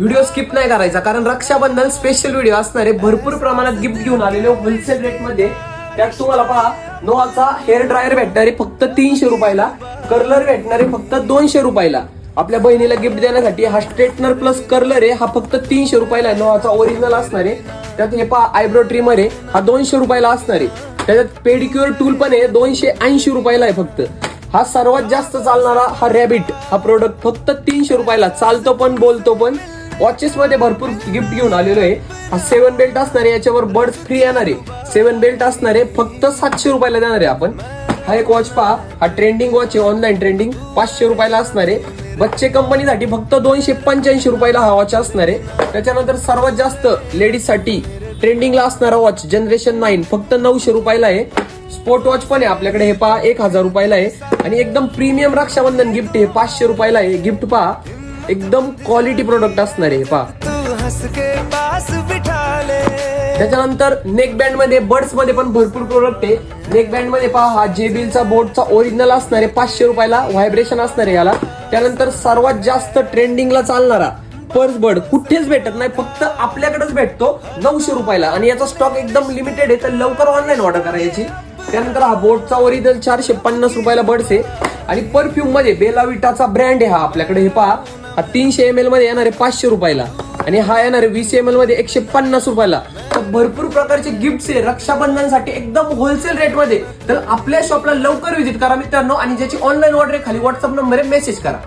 Video skip नाही करायचा, कारण रक्षाबंधन स्पेशल व्हिडिओ असणार आहे. भरपूर प्रमाणात गिफ्ट घेऊन आलेले होलसेल रेट मध्ये. त्यात तुम्हाला पहा, नोआचा हेअर ड्रायर भेटणार आहे फक्त 300 रुपयाला, कर्लर भेटणार आहे फक्त 200 रुपयाला. आपल्या बहिणीला गिफ्ट देण्यासाठी हा स्ट्रेटनर प्लस कर्लर आहे, हा फक्त 300 रुपयाला नोआचा ओरिजिनल असणार आहे. त्यात हे पहा आयब्रो ट्रिमर आहे, हा 200 रुपयाला असणार आहे. त्याच्यात पेडिक्युअर टूल पण आहे, 280 रुपयाला आहे फक्त. हा सर्वात जास्त चालणारा हा रॅबिट हा प्रोडक्ट फक्त 300 रुपयाला, चालतो पण बोलतो पण. वॉचेस मध्ये भरपूर गिफ्ट घेऊन आलेलो आहे. हा 7 बेल्ट असणार आहे, याच्यावर बर्ड्स फ्री येणार आहे. 7 बेल्ट असणार आहे, फक्त 700 रुपयाला देणार आहे आपण. हा एक वॉच पहा, हा ट्रेंडिंग वॉच आहे, ऑनलाईन ट्रेंडिंग, 500 रुपयाला असणार आहे. बच्चे कंपनीसाठी फक्त 285 रुपयाला हा वॉच असणार आहे. त्याच्यानंतर सर्वात जास्त लेडीज साठी ट्रेंडिंगला असणारा वॉच जनरेशन 9 फक्त 900 रुपयाला आहे. स्पोर्ट वॉच पण आहे आपल्याकडे, हे पहा 1000 रुपयाला आहे. आणि एकदम प्रीमियम रक्षाबंधन गिफ्ट आहे, 500 रुपयाला आहे. गिफ्ट पहा, एकदम क्वालिटी प्रोडक्ट असणार आहे पहा. त्याच्यानंतर नेक बँड मध्ये बर्ड्स मध्ये पण भरपूर प्रोडक्ट आहे. नेक बँड मध्ये पहा, हा जेबीलचा बोटचा ओरिजिनल असणार आहे 500 रुपयाला, व्हायब्रेशन असणार आहे याला. त्यानंतर सर्वात जास्त ट्रेंडिंगला चालणारा पर्स बर्ड कुठेच भेटत नाही, फक्त आपल्याकडेच भेटतो 900 रुपयाला. आणि याचा स्टॉक एकदम लिमिटेड आहे, तर लवकर ऑनलाईन ऑर्डर करायची. त्यानंतर हा बोटचा ओरिजिनल 450 रुपयाला बर्ड्स आहे. आणि परफ्यूम मध्ये बेला विटाचा ब्रँड आहे हा आपल्याकडे, हे पहा, हा 300 ml मध्ये येणार आहे 500 रुपयाला. आणि हा येणार आहे 20 ml मध्ये 150 रुपयाला. तर भरपूर प्रकारचे गिफ्ट्स आहे रक्षाबंधनसाठी एकदम होलसेल रेट मध्ये. तर आपल्या शॉपला लवकर व्हिजिट करा मित्रांनो. आणि ज्याची ऑनलाईन ऑर्डर आहे, खाली व्हॉट्सअप नंबर आहे, मेसेज करा.